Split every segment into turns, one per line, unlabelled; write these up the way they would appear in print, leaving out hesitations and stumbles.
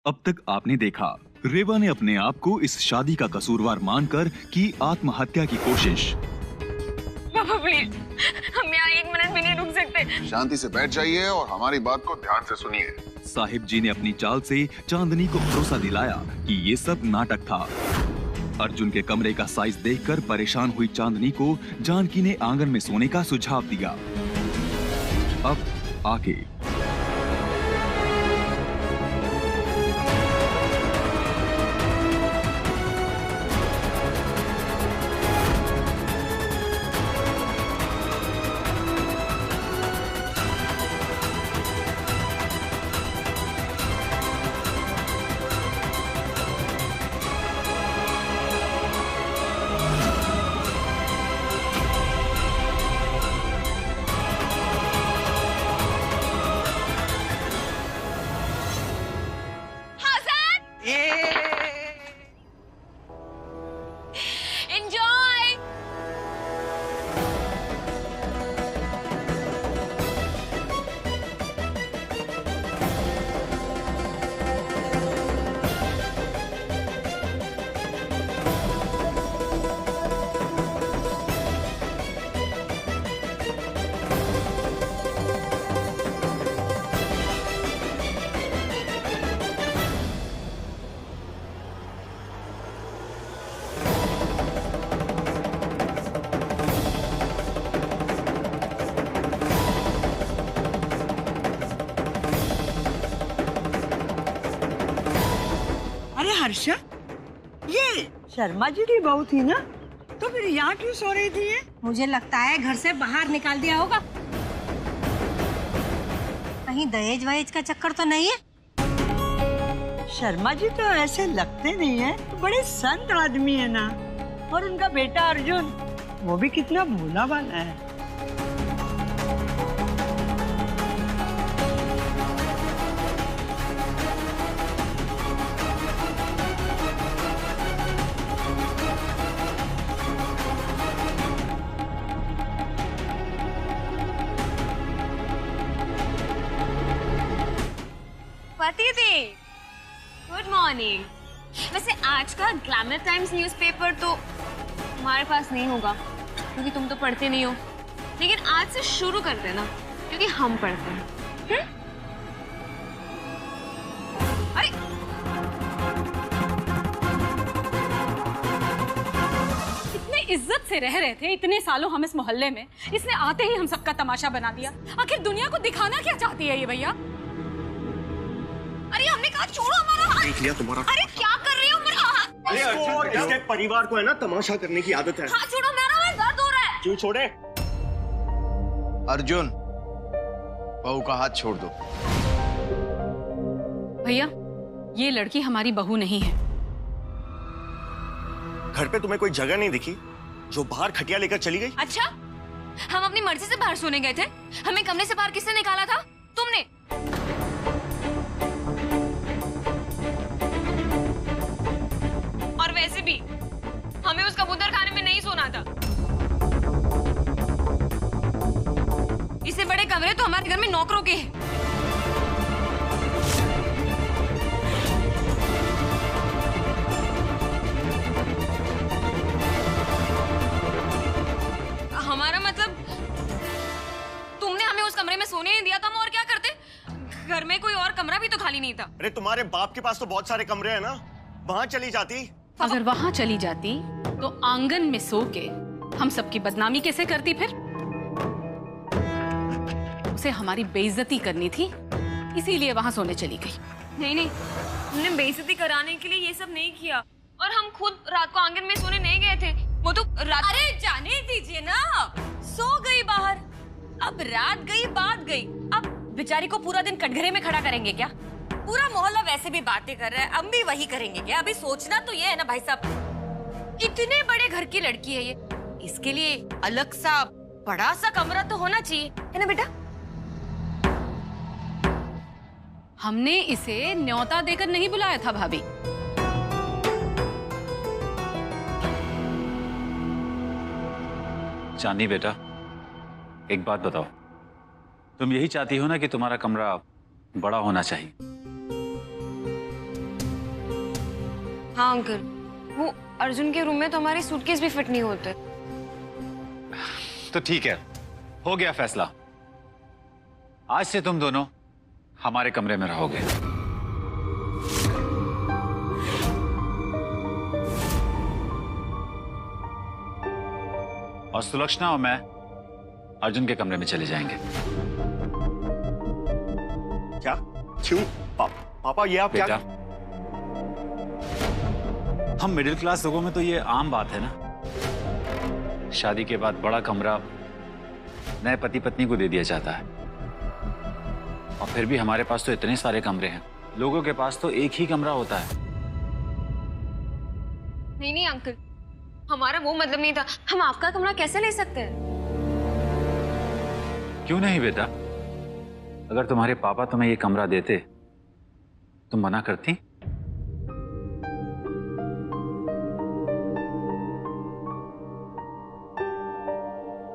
अब तक आपने देखा। रेवा ने अपने आप को इस शादी का कसूरवार मानकर की आत्महत्या की कोशिश।
पापा प्लीज, हम यहाँ 1 मिनट भी नहीं रुक सकते।
शांति से बैठ जाइए और हमारी बात को ध्यान से सुनिए।
साहिब जी ने अपनी चाल से चांदनी को भरोसा दिलाया कि ये सब नाटक था। अर्जुन के कमरे का साइज देखकर परेशान हुई चांदनी को जानकी ने आंगन में सोने का सुझाव दिया। अब आगे
हर्षा, ये शर्मा जी की बहू थी ना, तो फिर यहाँ क्यों सो रही थी ये?
मुझे लगता है घर से बाहर निकाल दिया होगा। कहीं दहेज वहेज का चक्कर तो नहीं है?
शर्मा जी तो ऐसे लगते नहीं है, तो बड़े संत आदमी है ना। और उनका बेटा अर्जुन, वो भी कितना भोला भाला है।
दीदी, गुड मॉर्निंग। वैसे आज का ग्लैमर टाइम्स न्यूज़पेपर तो हमारे पास नहीं होगा क्योंकि तुम तो पढ़ते नहीं हो, लेकिन आज से शुरू कर देना क्योंकि हम पढ़ते हैं। अरे
इतने इज्जत से रह रहे थे इतने सालों हम इस मोहल्ले में, इसने आते ही हम सबका तमाशा बना दिया। आखिर दुनिया को दिखाना क्या चाहती है ये भैया?
अरे हमने कहा छोड़ो हमारा हाथ।
देख लिया तुम्हारा।
अरे क्या कर रही हो मेरा हाथ?
इसको और इसके परिवार को है ना तमाशा करने की आदत है।
हाथ छोड़ो, मेरा हाथ दर्द हो रहा है।
क्यों छोड़े?
अर्जुन, बहू का हाथ छोड़ दो।
भैया, ये लड़की हमारी बहू नहीं है।
घर पे तुम्हें कोई जगह नहीं दिखी जो बाहर खटिया लेकर चली गई?
अच्छा, हम अपनी मर्जी से बाहर सोने गए थे? हमें कमरे से बाहर किसने निकाला था? तुमने। और वैसे भी हमें उस कबूतर खाने में नहीं सोना था। इससे बड़े कमरे तो हमारे घर में नौकरों के हैं। हमारा मतलब तुमने हमें उस कमरे में सोने नहीं दिया, तो हम और क्या करते? घर में कोई और कमरा भी तो खाली नहीं था।
अरे तुम्हारे बाप के पास तो बहुत सारे कमरे हैं ना, वहां चली जाती।
अगर वहां चली जाती तो आंगन में सो के हम सबकी बदनामी कैसे करती? फिर उसे हमारी बेइज्जती करनी थी, इसीलिए वहां सोने चली गई।
नहीं नहीं, हमने बेइज्जती कराने के लिए ये सब नहीं किया, और हम खुद रात को आंगन में सोने नहीं गए थे। वो तो रात।
अरे जाने दीजिए ना, सो गई बाहर, अब रात गई बात गई, अब बेचारी को पूरा दिन कटघरे में खड़ा करेंगे क्या? पूरा मोहल्ला वैसे भी बातें कर रहा है, हम भी वही करेंगे क्या? अभी सोचना तो ये है ना भाई साहब,
इतने बड़े घर की लड़की है ये, इसके लिए अलग सा बड़ा सा कमरा तो होना चाहिए, है ना बेटा?
हमने इसे न्योता देकर नहीं बुलाया था भाभी।
चांदनी बेटा, एक बात बताओ, तुम यही चाहती हो ना कि तुम्हारा कमरा बड़ा होना चाहिए?
हाँ अंकल, वो अर्जुन के रूम में तो हमारे सूटकेस भी फिट नहीं होते।
तो ठीक है, हो गया फैसला। आज से तुम दोनों हमारे कमरे में रहोगे। और सुलक्षणा और मैं अर्जुन के कमरे में चले जाएंगे।
क्या? क्यों? पापा ये आप क्या?
हम मिडिल क्लास लोगों में तो ये आम बात है ना। शादी के बाद बड़ा कमरा नए पति पत्नी को दे दिया जाता है। और फिर भी हमारे पास तो इतने सारे कमरे हैं, लोगों के पास तो एक ही कमरा होता है।
नहीं नहीं अंकल, हमारा वो मतलब नहीं था। हम आपका कमरा कैसे ले सकते हैं?
क्यों नहीं बेटा? अगर तुम्हारे पापा तुम्हें ये कमरा देते, तुम मना करती?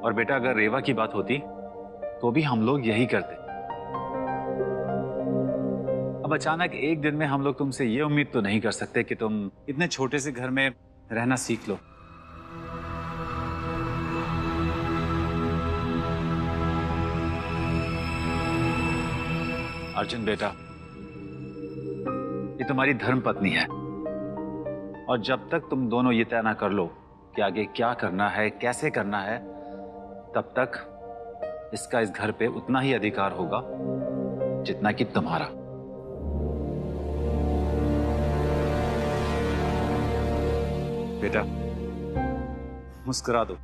और बेटा अगर रेवा की बात होती तो भी हम लोग यही करते। अब अचानक एक दिन में हम लोग तुमसे ये उम्मीद तो नहीं कर सकते कि तुम इतने छोटे से घर में रहना सीख लो। अर्जुन बेटा, ये तुम्हारी धर्म पत्नी है और जब तक तुम दोनों ये तय ना कर लो कि आगे क्या करना है, कैसे करना है, तब तक इसका इस घर पे उतना ही अधिकार होगा जितना कि तुम्हारा। बेटा मुस्कुरा दो,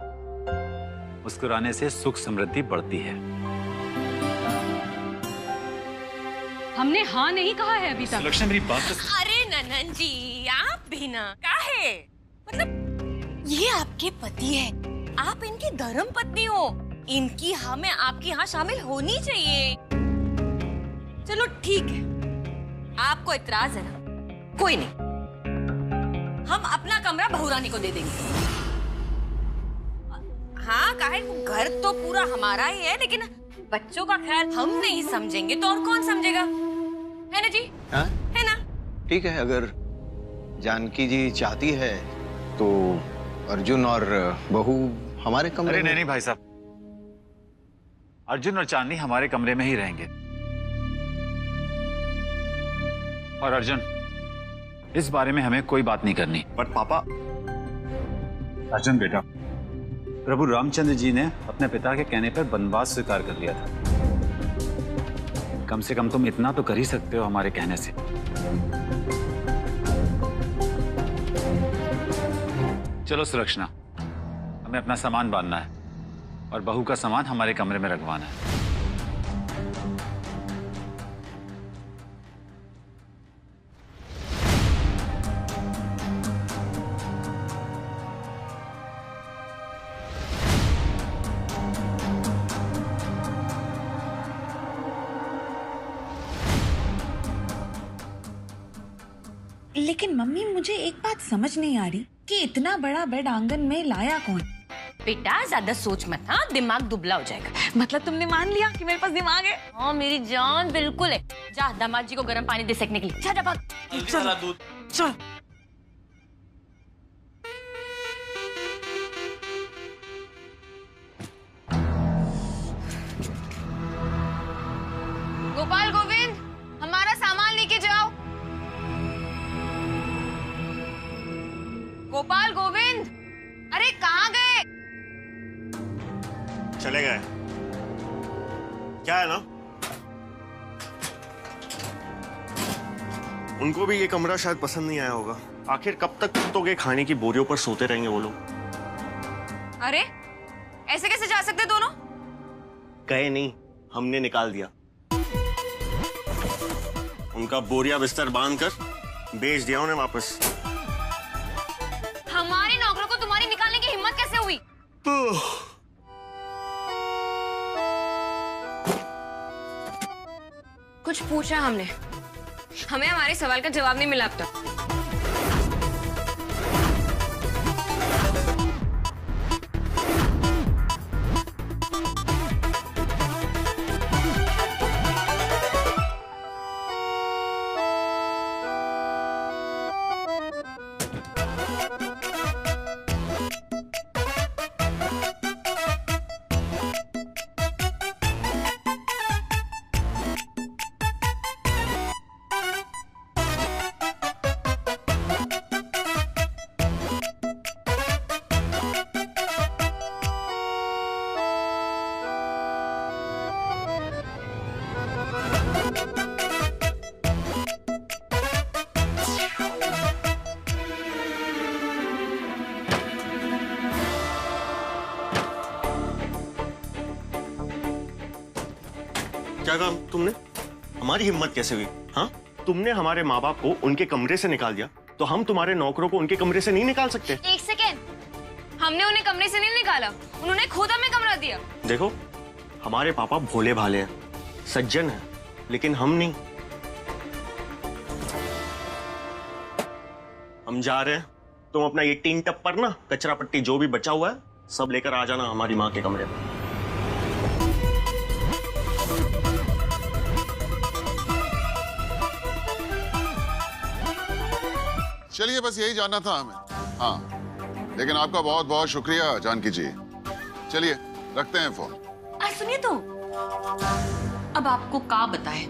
मुस्कुराने से सुख समृद्धि बढ़ती है।
हमने हाँ नहीं कहा है अभी तक।
सुलक्षणा मेरी बात तो।
अरे ननन जी, आप भी ना काहे, मतलब ये आपके पति है, आप इनकी धर्म पत्नी हो, इनकी हमें आपके यहाँ शामिल होनी चाहिए। चलो ठीक है, आपको इतराज है ना, कोई नहीं, हम अपना कमरा बहुरानी को दे देंगे। हाँ काहे, घर तो पूरा हमारा ही है, लेकिन बच्चों का ख्याल हम नहीं समझेंगे तो और कौन समझेगा, है ना जी?
हाँ?
है ना?
ठीक है, अगर जानकी जी चाहती है तो अर्जुन और बहू हमारे कमरे
अरे
में।
नहीं भाई साहब, अर्जुन और चांदनी हमारे कमरे में ही रहेंगे। और अर्जुन, इस बारे में हमें कोई बात नहीं करनी।
पर पापा।
अर्जुन बेटा, प्रभु रामचंद्र जी ने अपने पिता के कहने पर वनवास स्वीकार कर लिया था। कम से कम तुम इतना तो कर ही सकते हो हमारे कहने से। चलो सुलक्षणा, हमें अपना सामान बांधना है और बहू का सामान हमारे कमरे में रखवाना है।
लेकिन मम्मी, मुझे एक बात समझ नहीं आ रही कि इतना बड़ा बेड आंगन में लाया कौन?
बेटा ज्यादा सोच मत, हाँ दिमाग दुबला हो जाएगा।
मतलब तुमने मान लिया कि मेरे पास दिमाग है?
हाँ मेरी जान बिल्कुल है। जा दामाद जी को गर्म पानी दे सेकने के लिए, जा भाग।
चल चल।
गोपाल गोविंद, हमारा सामान लेके जाओ। गोपाल गोविंद, अरे कहाँ गए?
चले गए। क्या है ना, उनको भी ये कमरा शायद पसंद नहीं आया होगा। आखिर कब तक कुत्तों के खाने की बोरियों पर सोते रहेंगे वो लोग।
अरे ऐसे कैसे जा सकते दोनों?
गए नहीं, हमने निकाल दिया। उनका बोरिया बिस्तर बांधकर बेच दिया उन्हें वापस।
हमारे नौकरों को तुम्हारी निकालने की हिम्मत कैसे हुई? कुछ पूछा हमने, हमें हमारे सवाल का जवाब नहीं मिला अब तक।
क्या कहा तुमने? हमारी हिम्मत कैसे हुई? हाँ, तुमने हमारे माँ बाप को उनके कमरे से निकाल दिया, तो हम तुम्हारे नौकरों को उनके कमरे से नहीं निकाल सकते?
एक सेकेंड, हमने उन्हें कमरे से नहीं निकाला, उन्होंने खुद हमें कमरा दिया।
देखो, हमारे पापा भोले भाले हैं, सज्जन हैं, लेकिन हम नहीं। हम जा रहे हैं, तुम अपना ये टीन टप्पर ना, कचरा पट्टी जो भी बचा हुआ है सब लेकर आ जाना हमारी माँ के कमरे में।
चलिए, बस यही जानना था हमें। हाँ, लेकिन आपका बहुत बहुत शुक्रिया जानकी जी। चलिए रखते हैं फोन।
सुनिए तो, अब आपको क्या बताए,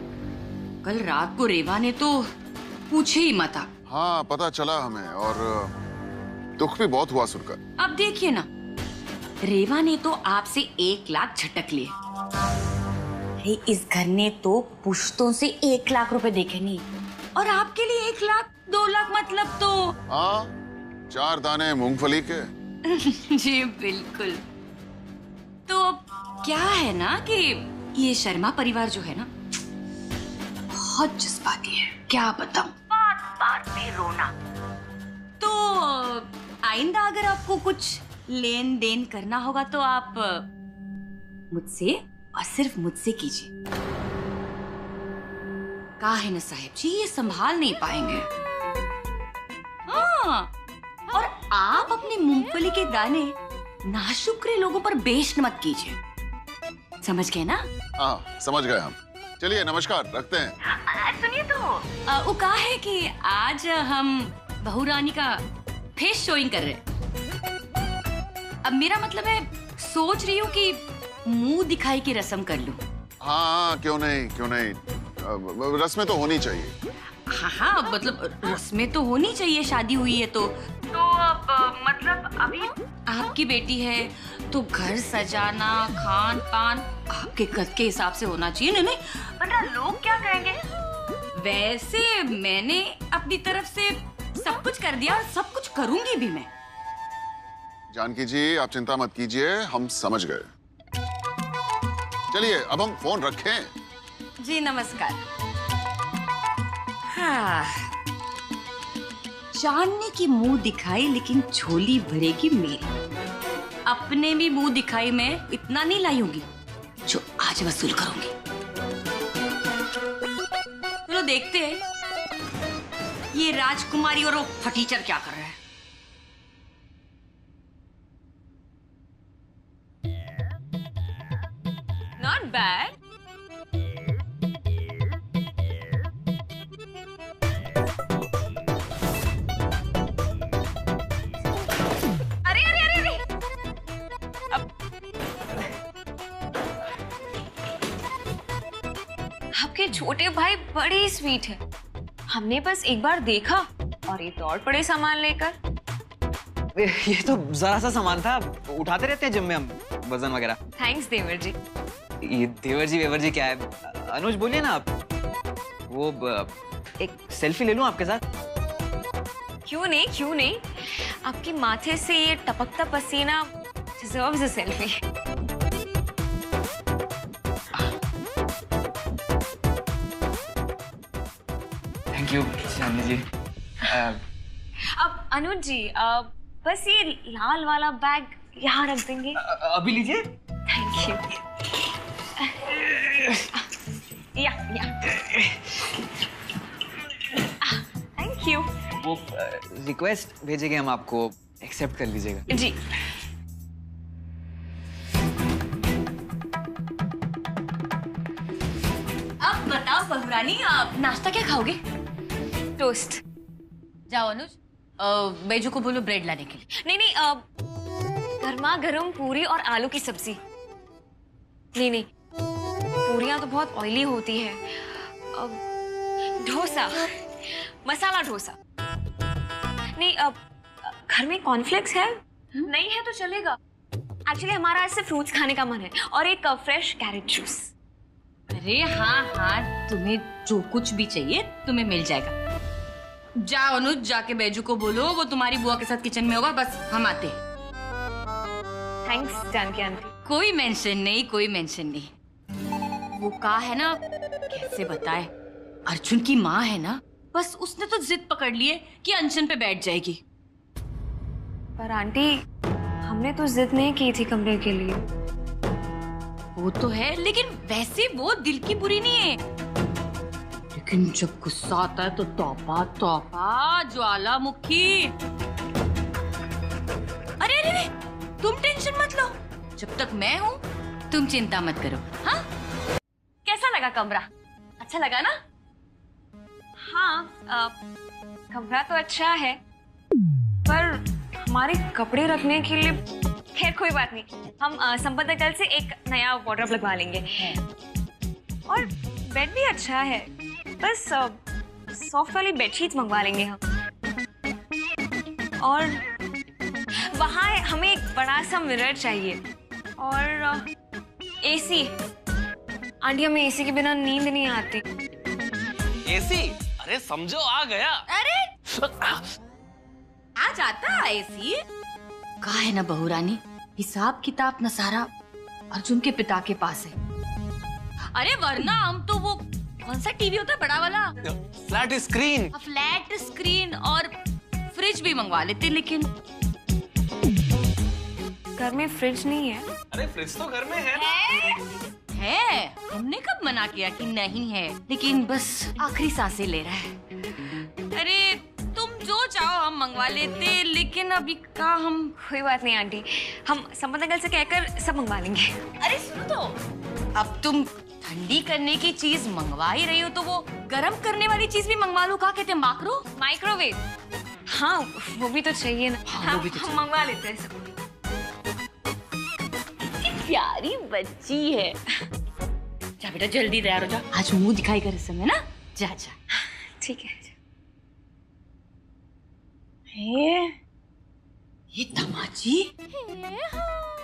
कल रात को रेवा ने तो पूछे ही मत आप।
हाँ, पता चला हमें, और दुख भी बहुत हुआ सुनकर।
अब देखिए ना, रेवा ने तो आपसे 1 लाख झटक लिए। अरे इस घर ने तो पुश्तों से 1 लाख रुपए देखे नहीं, और आपके लिए 1 लाख 2 लाख मतलब तो।
हाँ, 4 दाने मूंगफली के।
जी बिल्कुल। तो क्या है ना कि ये शर्मा परिवार जो है ना, बहुत जज्बाती है, क्या बताऊं, बार पे रोना। तो आइंदा अगर आपको कुछ लेन देन करना होगा तो आप मुझसे और सिर्फ मुझसे कीजिए। का है ना साहब जी, ये संभाल नहीं पाएंगे। हाँ, और आप अपने मूंगफली के दाने नाशुक्रे लोगों पर बेच मत कीजिए, समझ गए ना?
हाँ, समझ गए हम। चलिए नमस्कार, रखते हैं।
सुनिए तो, वो कहा है कि आज हम बहू रानी का फेस शोइंग कर रहे हैं। अब मेरा मतलब है, सोच रही हूँ कि मुंह दिखाई की रस्म कर लूं।
हाँ, क्यों नहीं, क्यों नहीं, रस्में तो होनी चाहिए।
हाँ, मतलब रस्में तो होनी चाहिए, शादी हुई है तो अब मतलब अभी आपकी बेटी है तो घर सजाना, खान पान आपके कद के हिसाब से होना चाहिए। नहीं, वरना लोग क्या कहेंगे। वैसे मैंने अपनी तरफ से सब कुछ कर दिया और सब कुछ करूंगी भी मैं।
जानकी जी, आप चिंता मत कीजिए, हम समझ गए। चलिए अब हम फोन रखें।
जी नमस्कार। हाँ, जानने की मुंह दिखाई लेकिन झोली भरेगी मेरी। अपने भी मुंह दिखाई में इतना नहीं लाई होगी जो आज वसूल करूंगी। चलो देखते हैं ये राजकुमारी और वो फटीचर क्या कर रहे हैं।
Not bad. अरे अरे अरे अरे, आपके छोटे भाई बड़े ही स्वीट है। हमने बस एक बार देखा और ये दौड़ पड़े सामान लेकर।
ये तो जरा सा सामान था, उठाते रहते हैं जिम में हम, वजन वगैरह।
थैंक्स देवर जी।
ये देवर जी वेवर जी क्या है? अनुज बोलिए ना आप। वो एक सेल्फी ले लूं आपके साथ?
क्यों नहीं, क्यों नहीं, आपके माथे से ये टपकता पसीना deserves a selfie.
Thank you Chandni ji.
अब अनुज जी, बस ये लाल वाला बैग यहाँ रख देंगे।
अभी लीजिए।
Thank you. या थैंक यू।
वो रिक्वेस्ट भेजेंगे हम आपको, एक्सेप्ट कर लीजिएगा।
जी।
अब बताओ बहुरानी, आप नाश्ता क्या खाओगे?
टोस्ट।
जाओ अनुज, बेजू को बोलो ब्रेड लाने के लिए।
नहीं नहीं, गर्मा गर्म पूरी और आलू की सब्जी। नहीं नहीं, पूरियां तो बहुत ऑयली होती है। डोसा, मसाला डोसा। नहीं, अब घर में कॉर्नफ्लेक्स है? नहीं है तो चलेगा। एक्चुअली हमारा ऐसे फ्रूट्स खाने का मन है, और एक फ्रेश कैरेट जूस।
अरे हाँ हाँ, तुम्हें जो कुछ भी चाहिए तुम्हें मिल जाएगा। जाओ अनुज, जाके बेजू को बोलो, वो तुम्हारी बुआ के साथ किचन में होगा, बस हम आते हैं।
Thanks Janaki aunty.
कोई मेंशन नहीं, कोई मेंशन नहीं। वो का है ना, कैसे बताए, अर्जुन की माँ है ना, बस उसने तो जिद पकड़ ली है कि अनशन पे बैठ जाएगी।
पर आंटी, हमने तो जिद नहीं की थी कमरे के लिए।
वो तो है, लेकिन वैसे वो दिल की बुरी नहीं है, लेकिन जब गुस्सा आता है तो तौबा तौबा ज्वालामुखी। अरे अरे अरे, तुम टेंशन मत लो, जब तक मैं हूँ तुम चिंता मत करो। हाँ, कैसा लगा कमरा? अच्छा लगा ना?
हाँ, कमरा तो अच्छा है, पर हमारे कपड़े रखने के लिए, खैर कोई बात नहीं, हम संपदा कल से एक नया वार्डरोब लगवा लेंगे। और बेड भी अच्छा है, बस सॉफ्ट वाली बेडशीट्स मंगवा लेंगे हम। और वहाँ हमें एक बड़ा सा मिरर चाहिए और एसी। आंटी, हमें एसी के बिना नींद नहीं आती।
एसी? अरे समझो आ गया।
अरे आ जाता एसी। कहा है ना बहू रानी, हिसाब किताब न सारा अर्जुन के पिता के पास है। अरे वरना हम तो वो कौन सा टीवी होता है बड़ा वाला,
फ्लैट स्क्रीन।
फ्लैट स्क्रीन और फ्रिज भी मंगवा लेते, लेकिन
घर में फ्रिज नहीं है।
अरे फ्रिज तो घर में है
है। हमने कब मना किया कि नहीं है, लेकिन बस आखिरी सांसें ले रहा है। अरे तुम जो चाहो हम मंगवा लेते, लेकिन अभी का हम।
कोई बात नहीं आंटी, हम संपदा कल से कहकर सब मंगवा लेंगे।
अरे सुनो तो, अब तुम ठंडी करने की चीज मंगवा ही रही हो तो वो गर्म करने वाली चीज भी मंगवा लो। क्या कहते हैं,
माइक्रोवेव? हाँ, वो भी तो चाहिए ना।
हाँ, वो भी तो
हम मंगवा लेते हैं सब।
प्यारी बच्ची है। जा बेटा जल्दी तैयार हो जा, आज मुंह दिखाई कर इस समय ना। जा जा।
ठीक है।
ये तमाची,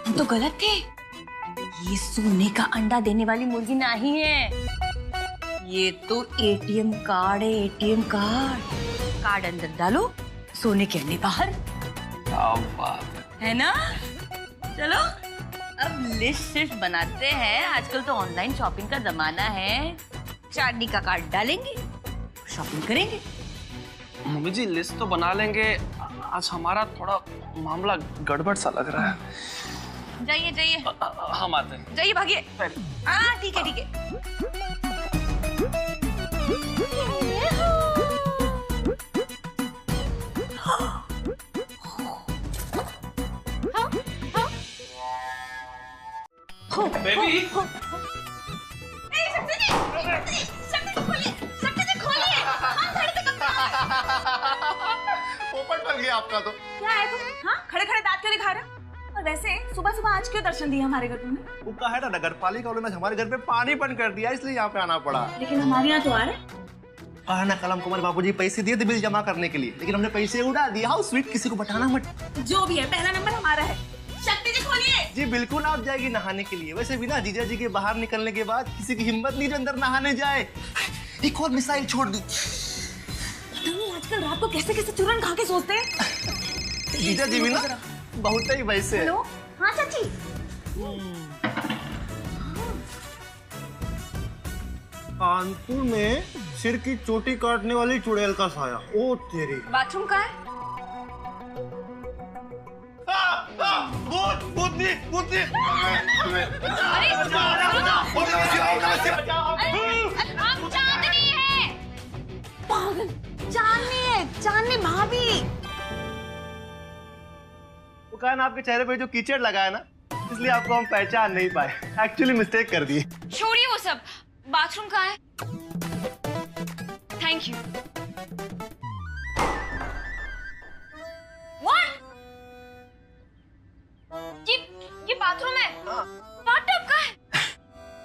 हम तो गलत थे। ये सोने का अंडा देने वाली मुर्गी नहीं है, ये तो एटीएम कार्ड है। एटीएम कार्ड अंदर डालो, सोने के अंडे बाहर।
क्या बात
है ना? चलो अब लिस्ट बनाते हैं। आजकल तो ऑनलाइन शॉपिंग का जमाना है। चांदी का कार्ड डालेंगे, शॉपिंग करेंगे।
मम्मी जी लिस्ट तो बना लेंगे, आज हमारा थोड़ा मामला गड़बड़ सा लग रहा है।
जाइए जाइए।
हम आते हैं।
जाइए, भागिए। हाँ ठीक है ठीक है।
बेबी
पोपट बन गया आपका तो।
क्या है तुम? हाँ, खड़े खड़े दांत क्यों दिखा रहे हो? और वैसे सुबह सुबह आज क्यों दर्शन दिए हमारे घर तुमने?
वो कहा है ना, नगर पालिका वालों ने हमारे घर पे पानी बंद कर दिया, इसलिए यहाँ पे आना पड़ा।
लेकिन हमारे यहाँ तो आ रहे।
कहा ना, कल हमको हमारे बाबूजी पैसे दिए थे बिल जमा करने के लिए, लेकिन हमने पैसे उड़ा दिए। हाउ स्वीट, किसी को बताना मत।
जो भी है, पहला नंबर हमारा है। शक्ति जी खोलिए।
जी बिल्कुल, आप जाएगी नहाने के लिए। वैसे भी ना जीजा जी के बाहर निकलने के बाद किसी की हिम्मत नहीं जो अंदर नहाने जाए। एक और मिसाइल छोड़ दी।
आजकल रात को कैसे कैसे चूरन खा के सोचते हैं।
जीजा जी भी ना बहुत ही वैसे।
हेलो, हाँ चाची।
कानपुर में सिर की चोटी काटने वाली चुड़ैल का साया। ओ तेरी।
बाथरूम कहाँ है?
चांदनी है।
पागल, चांदनी है, चांदनी भाभी।
वो कहा ना, आपके चेहरे पे जो कीचड़ लगा है ना, इसलिए आपको हम पहचान नहीं पाए। एक्चुअली मिस्टेक कर दी।
छोड़िए वो सब, बाथरूम कहाँ है? Thank you. What? ये बाथरूम है? बाथटब कहाँ है?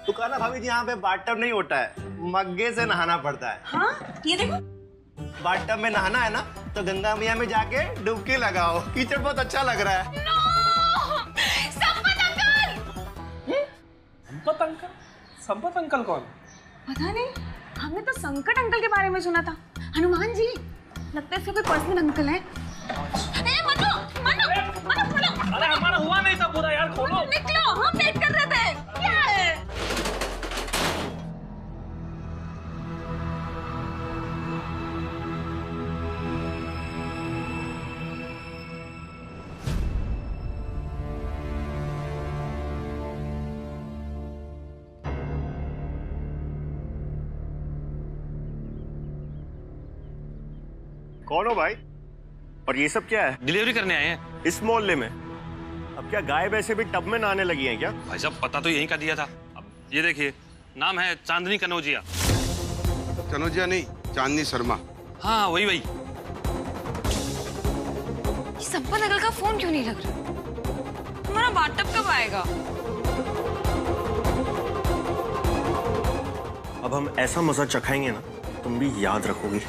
तो कहा ना भाभी जी, यहाँ पे बाथटब नहीं होता है, मग्गे से नहाना पड़ता है।
हाँ, ये देखो।
बाथटब में नहाना है ना, तो गंगा मैया में जाके डुबकी लगाओ। कीचड़ बहुत अच्छा लग रहा है।
संपत अंकल कौन?
पता नहीं, हमने तो संकट अंकल के बारे में सुना था। हनुमान जी, लगता है इसके कोई पर्सनल अंकल है। मनो, खोलो।
अरे हमारा हुआ नहीं था पूरा यार, खोलो।
निकलो, हम वेट कर रहे थे। क्या है?
कौन हो भाई? और ये सब क्या है?
डिलीवरी करने आए हैं
इस मोहल्ले में। अब क्या गाय वैसे भी टब में नहाने लगी हैं क्या?
भाई साहब पता तो यहीं का दिया था। अब ये देखिए, नाम है चांदनी कनौजिया।
कनौजिया नहीं, चांदनी शर्मा।
हाँ वही वही।
संपन अंकल का फोन क्यों नहीं लग रहा? हमारा बाथटब कब आएगा?
अब हम ऐसा मजा चखाएंगे ना, तुम भी याद रखोगी।